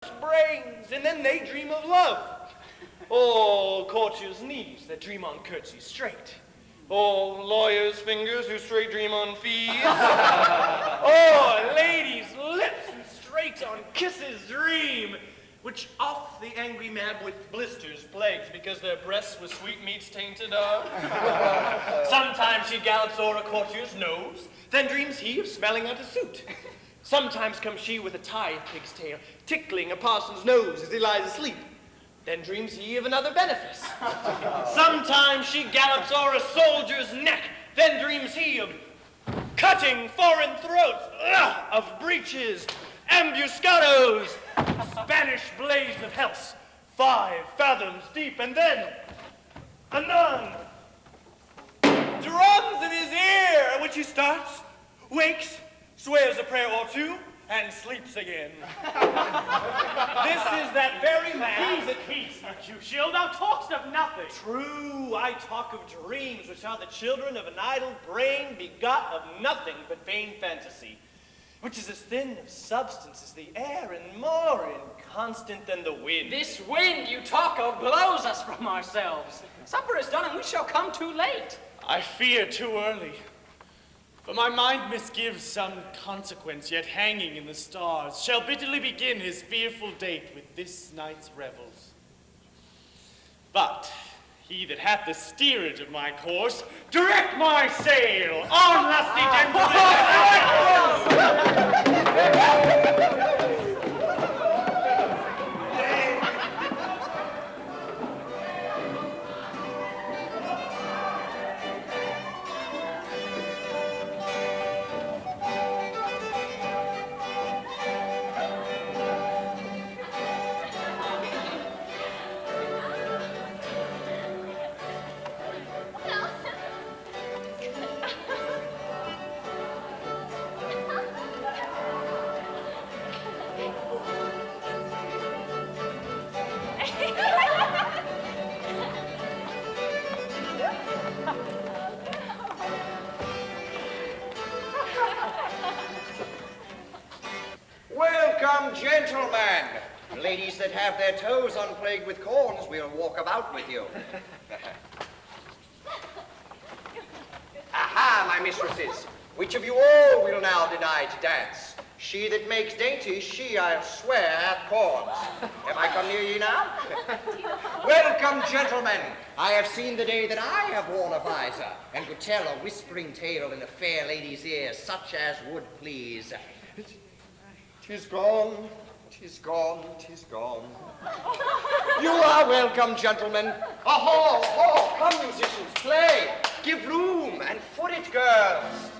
brains, and then they dream of love. All courtiers' knees that dream on curtsies straight. All lawyers' fingers who straight dream on fees. All ladies' lips who straight on kisses dream, which off the angry mab with blisters plagues because their breasts with sweetmeats tainted are. Sometimes she gallops o'er a courtier's nose, then dreams he of smelling out a suit. Sometimes comes she with a tithe pig's tail, tickling a parson's nose as he lies asleep. Then dreams he of another benefice. Sometimes she gallops o'er a soldier's neck, then dreams he of cutting foreign throats, of breaches, ambuscados, Spanish blaze of health, 5 fathoms deep, and then a nun drums in his ear, at which he starts, wakes, swears a prayer or two, and sleeps again. This is that very man. Peace, peace, Mercutio, thou talk'st of nothing. True, I talk of dreams, which are the children of an idle brain, begot of nothing but vain fantasy, which is as thin of substance as the air, and more inconstant than the wind. This wind you talk of blows us from ourselves. Supper is done, and we shall come too late. I fear too early. For my mind misgives some consequence yet hanging in the stars shall bitterly begin his fearful date with this night's revels. But he that hath the steerage of my course, direct my sail, on lusty gentlemen! Welcome, gentlemen. Ladies that have their toes unplagued with corns, we'll walk about with you. Aha, my mistresses. Which of you all will now deny to dance? She that makes dainty, she, I'll swear, hath corns. Have I come near ye now? Welcome, gentlemen. I have seen the day that I have worn a visor, and could tell a whispering tale in a fair lady's ear, such as would please. 'Tis gone, 'tis gone, 'tis gone. You are welcome, gentlemen. Aho, ho, come, musicians, play. Give room and foot it, girls.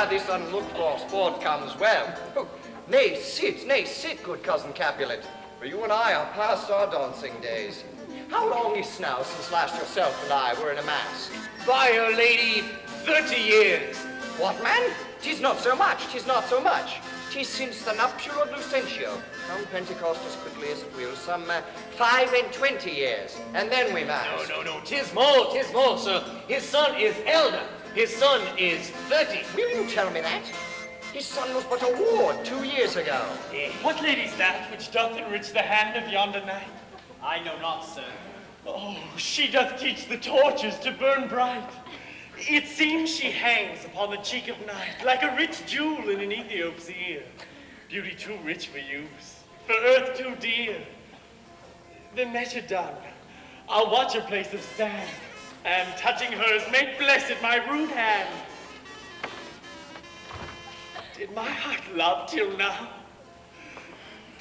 This unlooked-for sport comes well. Oh, nay, sit, good cousin Capulet, for you and I are past our dancing days. How long is now since last yourself and I were in a mask? By her lady, 30 years. What, man? 'Tis not so much, 'tis not so much. 'Tis since the nuptial of Lucentio. Count Pentecost as quickly as it will, some 25 years, and then we masked. No, 'tis more, sir. His son is elder. His son is 30. Will you tell me that? His son was but a ward 2 years ago. What lady's that which doth enrich the hand of yonder knight? I know not, sir. Oh, she doth teach the torches to burn bright. It seems she hangs upon the cheek of night like a rich jewel in an Ethiop's ear. Beauty too rich for use, for earth too dear. The measure done, I'll watch her place of stand and touching hers, make blessed my rude hand. Did my heart love till now?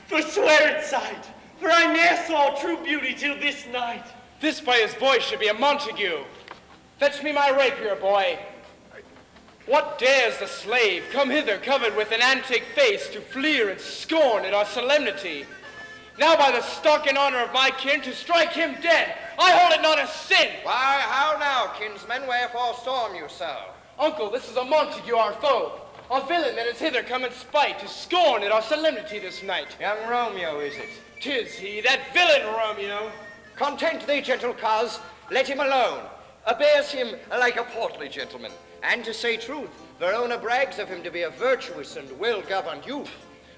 Forswear its sight, for I ne'er saw true beauty till this night. This by his voice should be a Montague. Fetch me my rapier, boy. What dares the slave come hither covered with an antic face to fleer and scorn at our solemnity? Now by the stock and honor of my kin to strike him dead, I hold it not a sin. Why, how now, kinsmen, wherefore storm you so? Uncle, this is a Montague, our foe, a villain that is hither come in spite to scorn at our solemnity this night. Young Romeo, is it? 'Tis he, that villain Romeo. Content thee, gentle coz, let him alone. Bears him like a portly gentleman. And to say truth, Verona brags of him to be a virtuous and well-governed youth.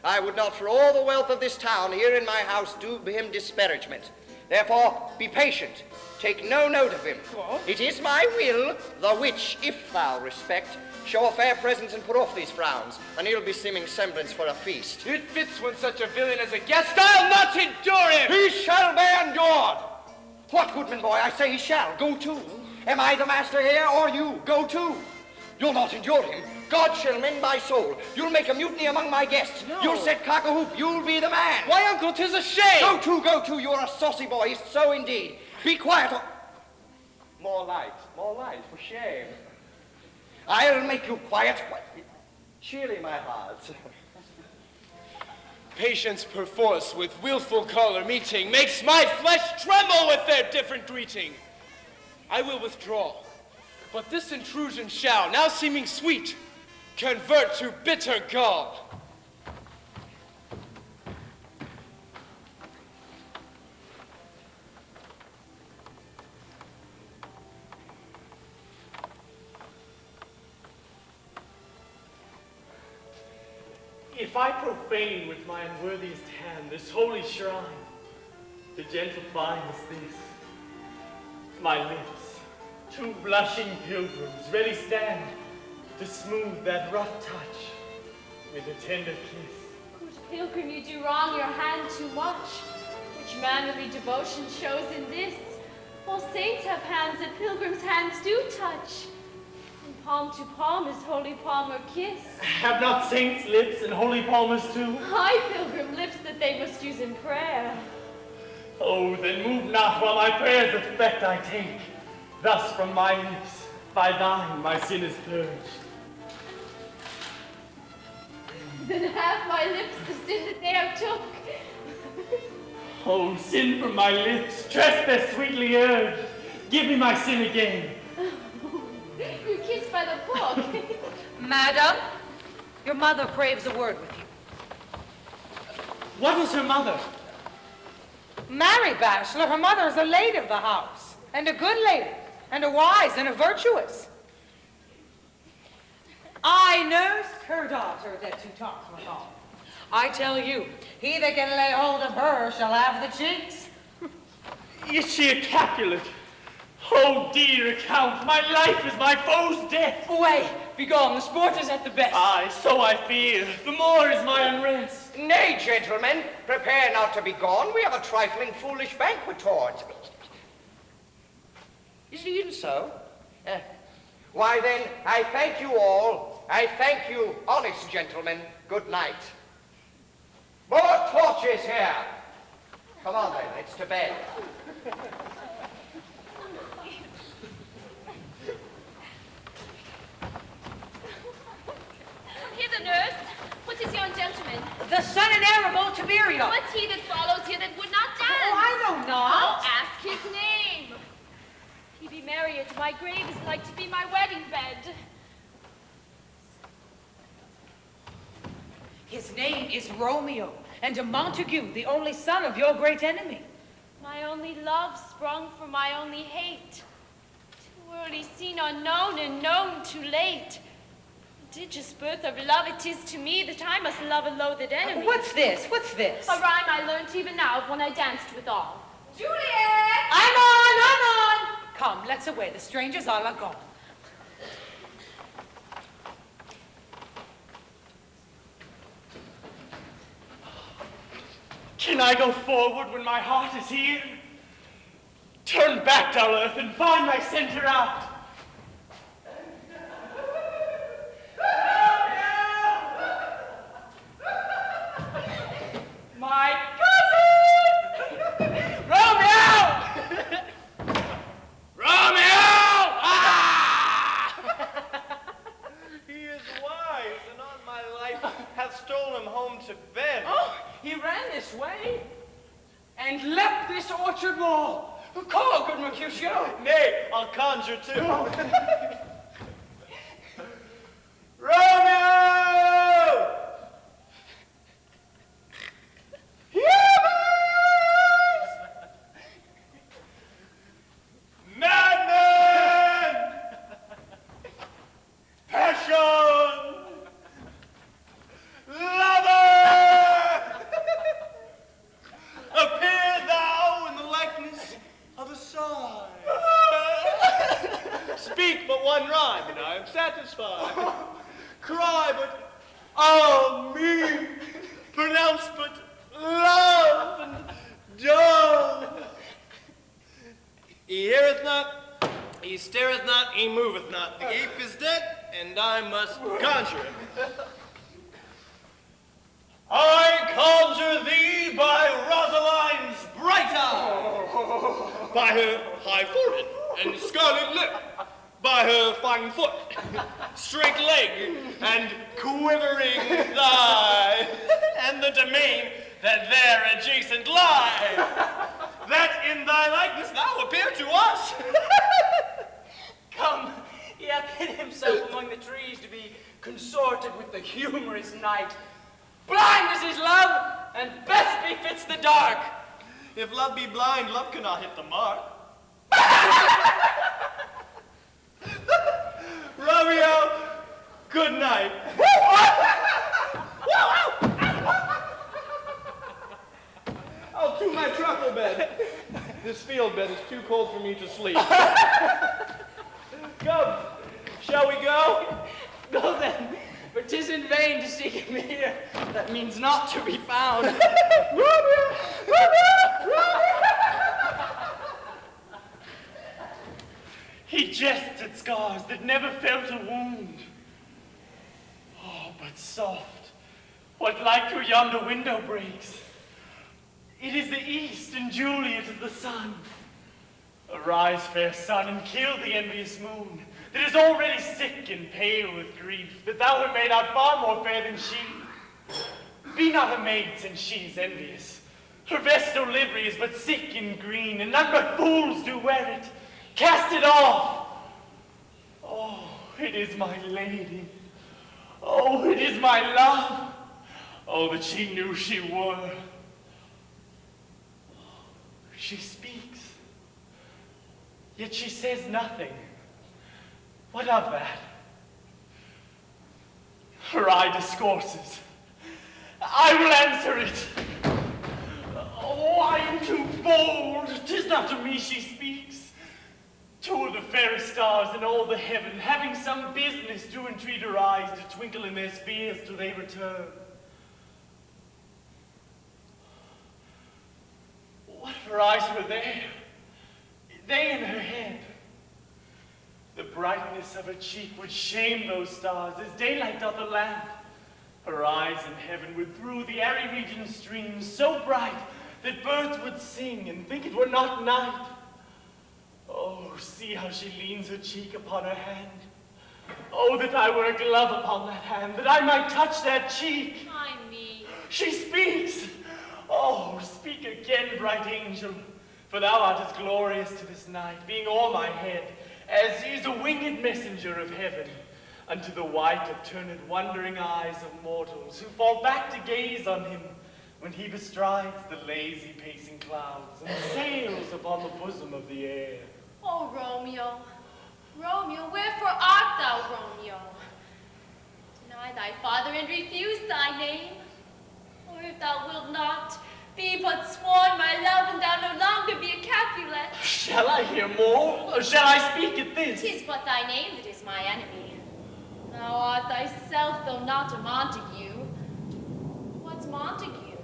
I would not for all the wealth of this town here in my house do him disparagement. Therefore, be patient. Take no note of him. What? It is my will, the which, if thou respect, show a fair presence and put off these frowns, and he'll be seeming semblance for a feast. It fits when such a villain as a guest, I'll not endure him. He shall be endured. What, goodman boy, I say he shall. Go to. Am I the master here, or you? Go to. You'll not endure him. God shall mend my soul. You'll make a mutiny among my guests. No. You'll set cock-a-hoop. You'll be the man. Why, uncle, 'tis a shame. Go to. You're a saucy boy. So indeed. Be quiet. More light, for shame. I'll make you quiet. Cheerly, my heart. Patience perforce with willful choler meeting makes my flesh tremble with their different greeting. I will withdraw, but this intrusion shall, now seeming sweet, convert to bitter gall. If I profane with my unworthiest hand this holy shrine, the gentle fine is this. My lips, two blushing pilgrims, ready stand to smooth that rough touch with a tender kiss. Good pilgrim, you do wrong your hand too much, which mannerly devotion shows in this. All saints have hands that pilgrims' hands do touch. And palm to palm is holy palmer kiss. Have not saints lips and holy palmers too? High pilgrim lips that they must use in prayer. Oh, then move not while my prayer's effect I take. Thus from my lips, by thine, my sin is purged. Then have my lips the sin that they have took. Oh, sin from my lips, trespass sweetly urged. Give me my sin again. You kissed by the book. Madam, your mother craves a word with you. What is her mother? Marry, bachelor, her mother is a lady of the house, and a good lady, and a wise and a virtuous. I nursed her daughter that you talked withal. I tell you, he that can lay hold of her shall have the cheeks. Is she a Capulet? Oh, dear account, my life is my foe's death. Away, begone, the sport is at the best. Aye, so I fear, the more is my unrest. Nay, gentlemen, prepare not to be gone. We have a trifling foolish banquet towards. Is it even so? Why then, I thank you all. I thank you, honest gentlemen. Good night. More torches here. Come on then, it's to bed. Hither, nurse. What is yon gentleman? The son and heir of old Tiberio. What's he that follows here that would not dance? Oh, I know Oh, not. ask his name. He be merry at my grave is like to be my wedding bed. His name is Romeo, and a Montague, the only son of your great enemy. My only love sprung from my only hate. Too early seen unknown and known too late. Prodigious birth of love it is to me that I must love a loathed enemy. What's this? What's this? A rhyme I learnt even now when I danced with all. Juliet! I'm on! Come, let's away. The strangers all are gone. Can I go forward when my heart is here? Turn back, dull earth, and find my center out. My cousin! Romeo! Romeo! Ah! He is wise, and on my life hath stolen him home to bed. Oh, he ran this way and leapt this orchard wall. Call, good Mercutio. Nay, I'll conjure too. Romeo! Madman! Passion! Lover! Appear thou in the likeness of a sign. Speak but one rhyme, and I am satisfied. Cry but, oh me! Pronounce but love and dove. He heareth not, he stareth not, he moveth not. The ape is dead, and I must conjure him. I conjure thee by Rosaline's bright eye, by her high forehead and scarlet lip, by her fine foot, straight leg, and quivering thigh, and the domain that there adjacent lie, that in thy likeness thou appear to us. Come, he hath hid himself among the trees to be consorted with the humorous night. Blind is his love, and best befits the dark. If love be blind, love cannot hit the mark. Romeo, good night. I'll to my truckle bed. This field bed is too cold for me to sleep. Come, shall we go? Go then, for 'tis in vain to seek him here. That means not to be found. Romeo! Romeo! He jests at scars that never felt a wound. Oh, but soft, what light through yonder window breaks. It is the east, and Juliet is the sun. Arise, fair sun, and kill the envious moon, that is already sick and pale with grief, that thou her made out far more fair than she. Be not a maid, since she is envious. Her vestal livery is but sick and green, and none but fools do wear it. Cast it off. Oh, it is my lady. Oh, it is my love. Oh, that she knew she were. She speaks, yet she says nothing. What of that? Her eye discourses. I will answer it. Oh, I am too bold. 'Tis not to me she speaks. Two of the fairest stars in all the heaven, having some business, do entreat her eyes to twinkle in their spheres till they return. What if her eyes were there? They in her head. The brightness of her cheek would shame those stars, as daylight doth a lamp. Her eyes in heaven would through the airy region stream, so bright that birds would sing and think it were not night. Oh, see how she leans her cheek upon her hand. Oh, that I were a glove upon that hand, that I might touch that cheek. Ay me. She speaks. Oh, speak again, bright angel, for thou art as glorious to this night, being o'er my head, as is a winged messenger of heaven, unto the white upturned wondering eyes of mortals, who fall back to gaze on him, when he bestrides the lazy pacing clouds, and sails upon the bosom of the air. Oh, Romeo, Romeo, wherefore art thou, Romeo? Deny thy father and refuse thy name? Or if thou wilt not, be but sworn my love, and thou no longer be a Capulet. Shall I hear more, or shall I speak at this? 'Tis but thy name that is my enemy. Thou art thyself, though not a Montague. What's Montague?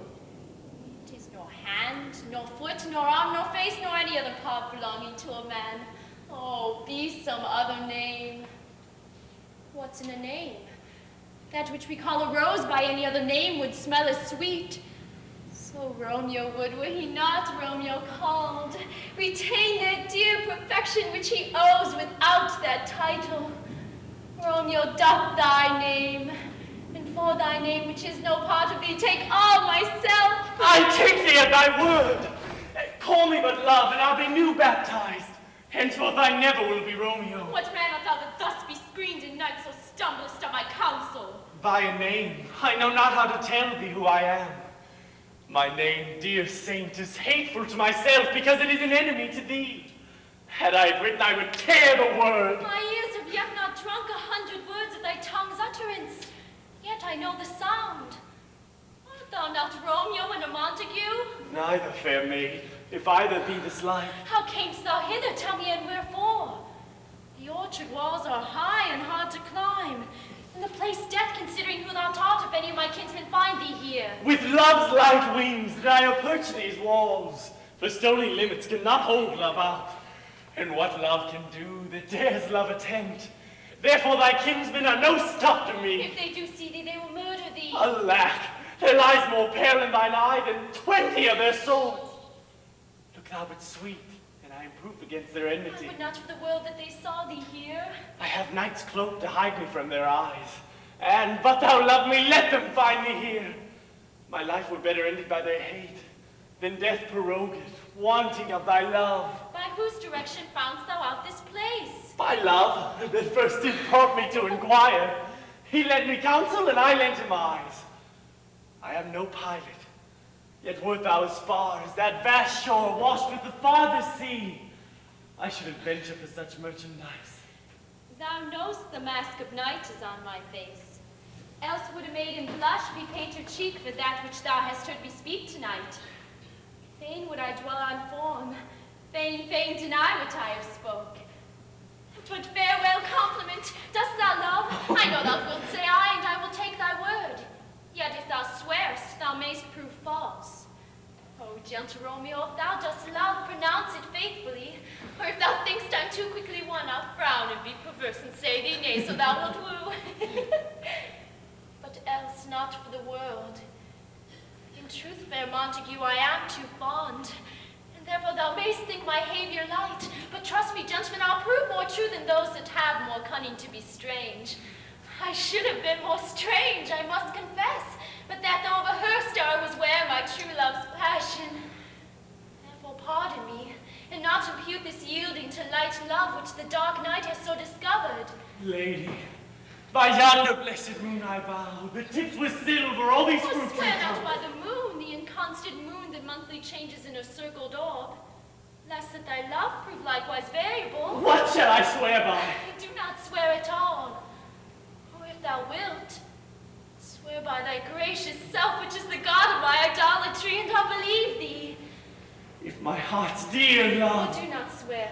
'Tis nor hand, nor foot, nor arm, nor face, nor any other part belonging to a man. Oh, be some other name. What's in a name? That which we call a rose by any other name would smell as sweet. So Romeo would, were he not Romeo called, retain that dear perfection which he owes without that title. Romeo doth thy name, and for thy name which is no part of thee, take all myself. I take thee at thy word. Call me but love, and I'll be new baptized. Henceforth I never will be Romeo. What man art thou that thus be screened in night, so stumblest on my counsel? By a name, I know not how to tell thee who I am. My name, dear saint, is hateful to myself because it is an enemy to thee. Had I it written, I would tear the word. My ears have yet not drunk 100 words of thy tongue's utterance, yet I know the sound. Art thou not Romeo and a Montague? Neither, fair maid, if either be this like. How camest thou hither, tell me, and wherefore? The orchard walls are high and hard to climb, and the place death, considering who thou art, if any of my kinsmen find thee here. With love's light wings did I approach these walls, for stony limits cannot hold love out. And what love can do that dares love attempt? Therefore thy kinsmen are no stop to me. If they do see thee, they will murder thee. Alack, there lies more peril in thine eye than 20 of their swords. Look thou but sweet, and I am proof against their enmity. I would not for the world that they saw thee here. I have night's cloak to hide me from their eyes. And but thou love me, let them find me here. My life were better ended by their hate than death prorogued, wanting of thy love. By whose direction foundst thou out this place? By love, that first did prompt me to inquire. He lent me counsel, and I lent him eyes. I am no pilot, yet wert thou as far as that vast shore washed with the farthest sea. I should adventure for such merchandise. Thou know'st the mask of night is on my face. Else would a maiden blush bepaint her cheek for that which thou hast heard me speak tonight. Fain would I dwell on form, fain deny what I have spoke. But farewell compliment, dost thou love? I know thou wilt say aye, and I will take thy word. Yet if thou swearest, thou mayst prove false. Oh, gentle Romeo, if thou dost love, pronounce it faithfully. Or if thou thinkst I'm too quickly won, I'll frown and be perverse and say thee nay, so thou wilt woo. But else not for the world. In truth, fair Montague, I am too fond, and therefore thou mayst think my behavior light. But trust me, gentlemen, I'll prove more true than those that have more cunning to be strange. I should have been more strange, I must confess, but that though of a her star was where my true love's passion. Therefore pardon me, and not impute this yielding to light love which the dark night has so discovered. Lady, by yonder blessed moon I vow, the tips with silver, all these fruits. Oh, swear not by the moon, the inconstant moon that monthly changes in a circled orb, lest that thy love prove likewise variable. What shall I swear by? Do not swear at all. Or if thou wilt, swear by thy gracious self, which is the God of my idolatry, and I'll believe thee. If my heart's dear love. Oh, do not swear.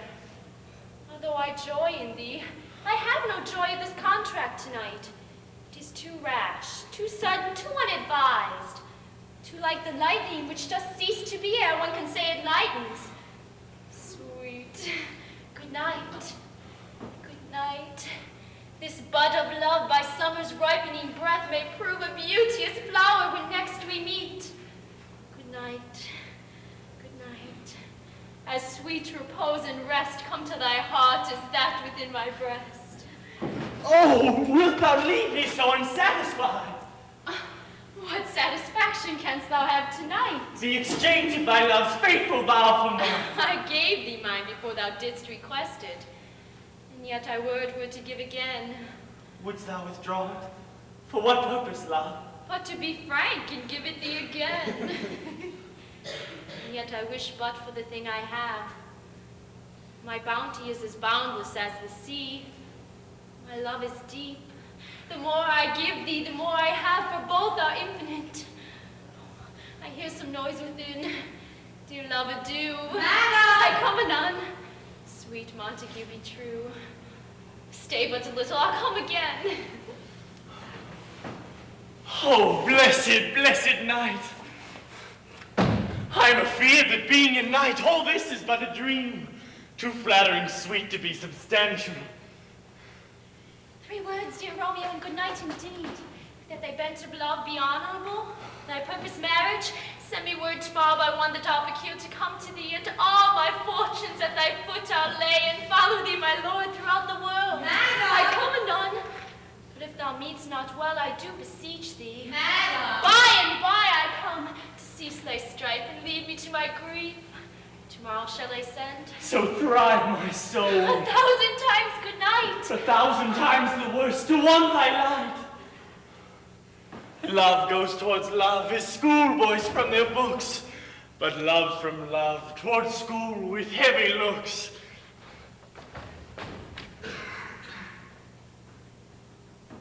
Although I joy in thee, I have no joy of this contract tonight. It is too rash, too sudden, too unadvised, too like the lightning which does cease to be ere one can say it lightens. Sweet, good night, good night. This bud of love by summer's ripening breath may prove a beauteous flower when next we meet. Good night, good night. As sweet repose and rest come to thy heart as that within my breast. Oh, wilt thou leave me so unsatisfied? What satisfaction canst thou have tonight? The exchange of thy love's faithful vow for mine. I gave thee mine before thou didst request it, and yet I were to give again. Wouldst thou withdraw it? For what purpose, love? But to be frank and give it thee again. And yet I wish but for the thing I have. My bounty is as boundless as the sea. My love is deep. The more I give thee, the more I have, for both are infinite. I hear some noise within. Dear love, adieu. Madam! I come anon. Sweet Montague, be true. Stay but a little, I'll come again. Oh, blessed, blessed night. I am afeard that being a knight, all this is but a dream, too flattering sweet to be substantial. 3 words, dear Romeo, and good night indeed. That thy bent of love be honorable, thy purpose marriage, send me word tomorrow by one that I'll procure to come to thee, and all my fortunes at thy foot I'll lay, and follow thee, my lord, throughout the world. Madam! I come anon, but if thou meet'st not well, I do beseech thee. Madam! By and by I come, to cease thy strife, and lead me to my grief. Tomorrow shall I send? So thrive my soul. 1,000 times good night. 1,000 times the worst, to want thy light. Love goes towards love as schoolboys from their books, but love from love towards school with heavy looks.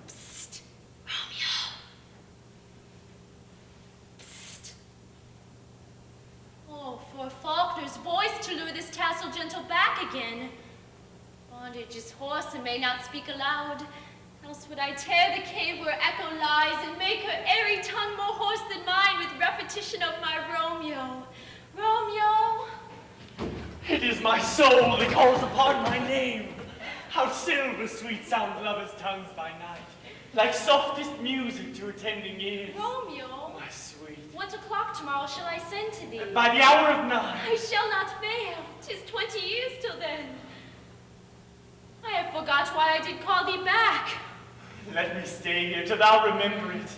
Psst, Romeo. Psst. Oh, for Faulkner's voice to lure this tassel gentle back again. Bondage is hoarse and may not speak aloud. Else would I tear the cave where echo lies and make her airy tongue more hoarse than mine with repetition of my Romeo. Romeo! It is my soul that calls upon my name. How silver sweet sound lovers' tongues by night, like softest music to attending ears. Romeo! My sweet. What o'clock tomorrow shall I send to thee? By the hour of 9. I shall not fail. 'Tis 20 years till then. I have forgot why I did call thee back. Let me stay here till thou remember it.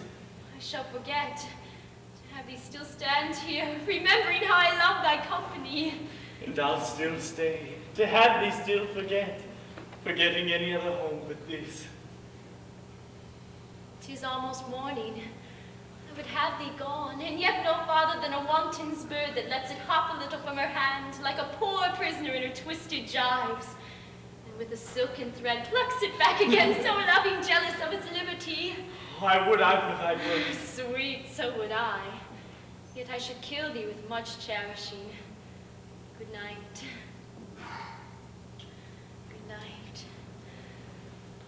I shall forget to have thee still stand here, remembering how I love thy company. And I'll still stay, to have thee still forget, forgetting any other home but this. 'Tis almost morning. I would have thee gone, and yet no farther than a wanton's bird that lets it hop a little from her hand, like a poor prisoner in her twisted gyves. With a silken thread plucks it back again, so loving, jealous of its liberty. I would I were thy bird. Sweet, so would I. Yet I should kill thee with much cherishing. Good night. Good night.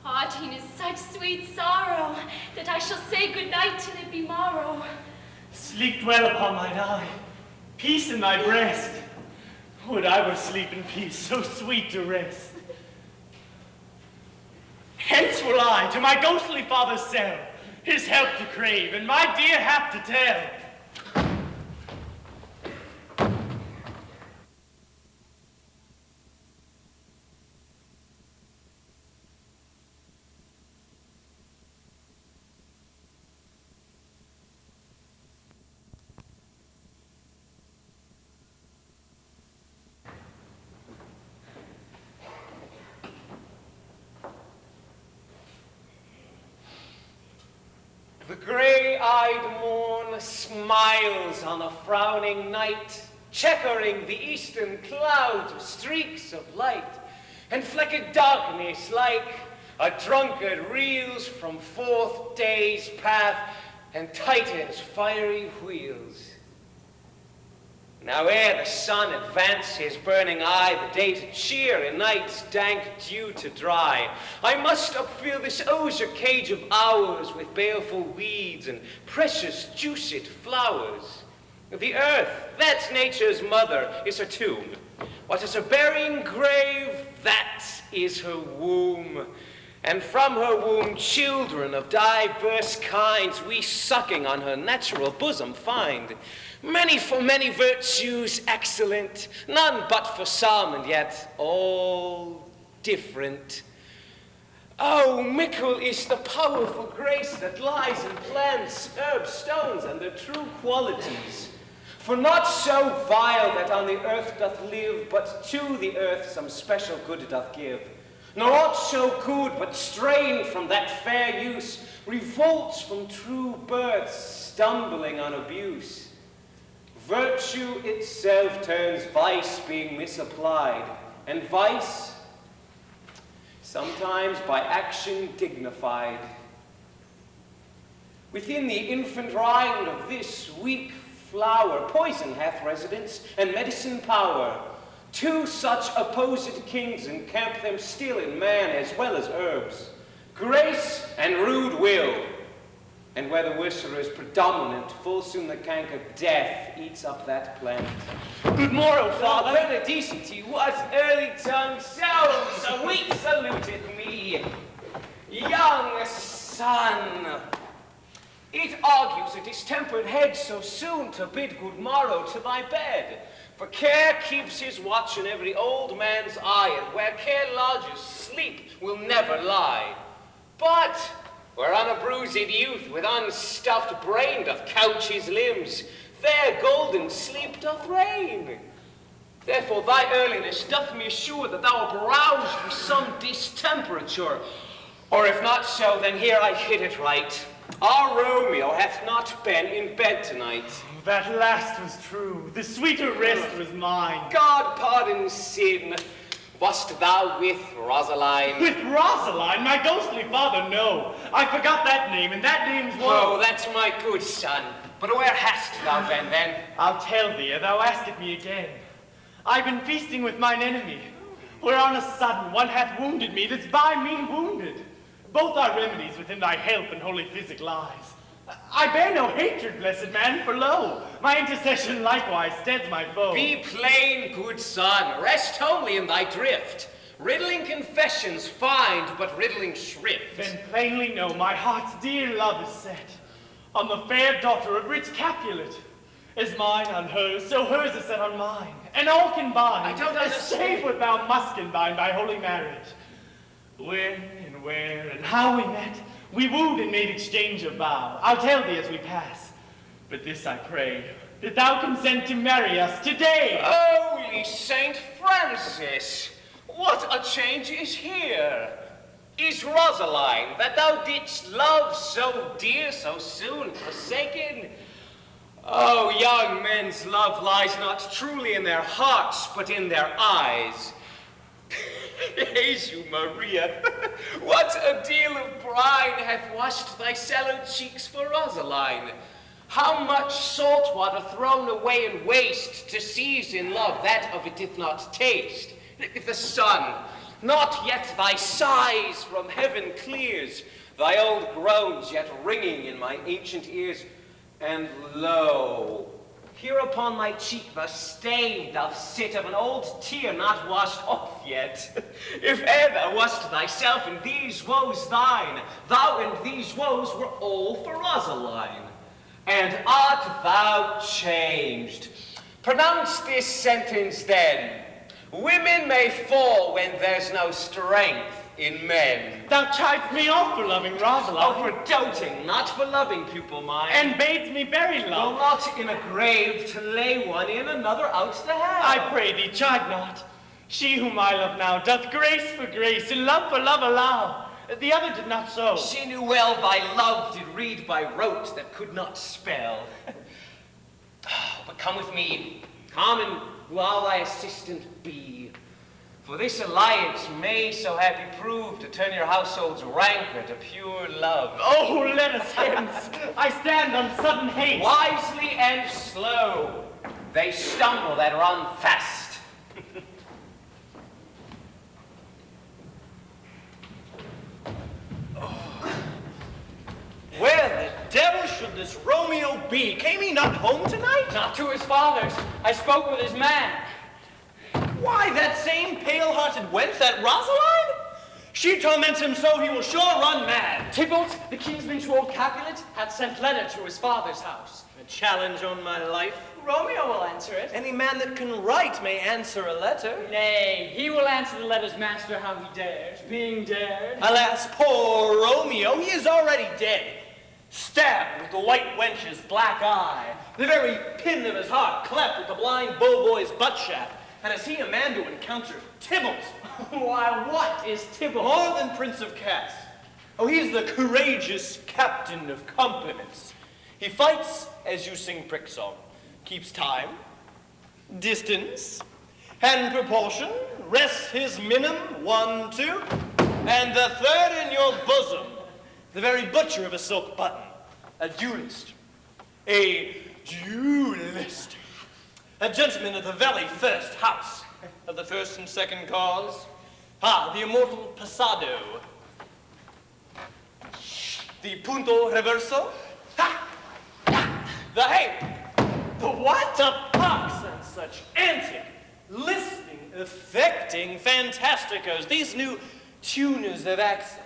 Parting is such sweet sorrow that I shall say good night till it be morrow. Sleep dwell upon mine eye, peace in thy breast. Would I were sleep in peace, so sweet to rest. Hence will I to my ghostly father's cell, his help to crave, and my dear hap to tell. The grey-eyed morn smiles on a frowning night, checkering the eastern clouds with streaks of light, and flecked darkness like a drunkard reels from forth day's path and tightens fiery wheels. Now ere the sun advance his burning eye, the day to cheer and night's dank dew to dry, I must upfill this osier cage of ours with baleful weeds and precious juiced flowers. The earth, that's nature's mother, is her tomb. What is her burying grave, that is her womb. And from her womb children of diverse kinds we sucking on her natural bosom find. Many for many virtues excellent, none but for some, and yet all different. Oh, mickle is the powerful grace that lies in plants, herbs, stones, and their true qualities. For not so vile that on the earth doth live, but to the earth some special good doth give. Nor aught so good, but strained from that fair use, revolts from true birth, stumbling on abuse. Virtue itself turns vice being misapplied, and vice sometimes by action dignified. Within the infant rind of this weak flower, poison hath residence and medicine power. 2 such opposed kings encamp them still in man as well as herbs, grace and rude will. And where the worser is predominant, full soon the canker death eats up that plant. Good morrow, Father, father. benedicite, what early tongue sounds so sweet saluted me. Young son, it argues a distempered head so soon to bid good morrow to thy bed. For care keeps his watch in every old man's eye, and where care lodges, sleep will never lie. But whereon a bruised youth with unstuffed brain doth couch his limbs, there golden sleep doth reign. Therefore thy earliness doth me assure that thou art roused with some distemperature. Or if not so, then here I hit it right. Our Romeo hath not been in bed tonight. That last was true. The sweeter rest was mine. God pardon sin. Wast thou with Rosaline? With Rosaline? My ghostly father, no. I forgot that name, and that name's Oh, woe. that's my good son. But where hast thou been then? I'll tell thee, ere thou asketh me again. I've been feasting with mine enemy, where on a sudden one hath wounded me that's by me wounded. Both are remedies within thy help and holy physic lies. I bear no hatred, blessed man, for lo, my intercession likewise steads my foe. Be plain, good son, rest only in thy drift. Riddling confessions find but riddling shrift. Then plainly know my heart's dear love is set on the fair daughter of rich Capulet. As mine on hers, so hers is set on mine, and all combined. I don't understand. Save what thou must combine by holy marriage. When and where and how we met, we wooed and made exchange of vow. I'll tell thee as we pass. But this I pray, that thou consent to marry us today. Holy Saint Francis, what a change is here. Is Rosaline, that thou didst love so dear, so soon forsaken? Oh, young men's love lies not truly in their hearts, but in their eyes. Jesu Maria, what a deal of brine hath washed thy sallow cheeks for Rosaline. How much salt water thrown away in waste to seize in love that of it did not taste. If the sun, not yet thy sighs from heaven clears, thy old groans yet ringing in my ancient ears, and lo, here upon my cheek the stain doth sit of an old tear not washed off yet. If e'er thou wast thyself and these woes thine, thou and these woes were all for Rosaline. And art thou changed? Pronounce this sentence then. Women may fall when there's no strength in men. Thou chidest me off for loving Rosaline. Oh, for doting, not for loving, pupil mine. And bades me bury Well, love. not in a grave to lay one in, another out to have. I pray thee, chide not. She whom I love now doth grace for grace, and love for love allow. The other did not so. She knew well thy love did read by rote that could not spell. But come with me, come and while thy assistant be. For this alliance may so happy prove to turn your household's rancor to pure love. Oh, let us hence. I stand on sudden haste. Wisely and slow, they stumble that run fast. Where the devil should this Romeo be? Came he not home tonight? Not to his father's. I spoke with his man. Why, that same pale-hearted wench, that Rosaline? She torments him so he will sure run mad. Tybalt, the kinsman to old Capulet, hath sent letter to his father's house. A challenge on my life. Romeo will answer it. Any man that can write may answer a letter. Nay, he will answer the letter's master how he dares, being dared. Alas, poor Romeo, he is already dead. Stabbed with the white wench's black eye. The very pin of his heart cleft with the blind bow-boy's butt shaft. And is he a man to encounter Tybalt? Why, what is Tybalt? More than Prince of Cass. Oh, he's the courageous captain of compliments. He fights as you sing prick song. Keeps time, distance, and proportion. Rests his minim, 1, 2, and the third in your bosom. The very butcher of a silk button. A duelist. A duelist. A gentleman of the very first house. Of the first and second cause. Ah, the immortal passado. The punto reverso. Ha! The hay! The what? The pox and such antic, lisping, affecting fantasticos, these new tuners of accent.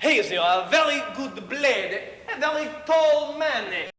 He is a very good blade, a very tall man.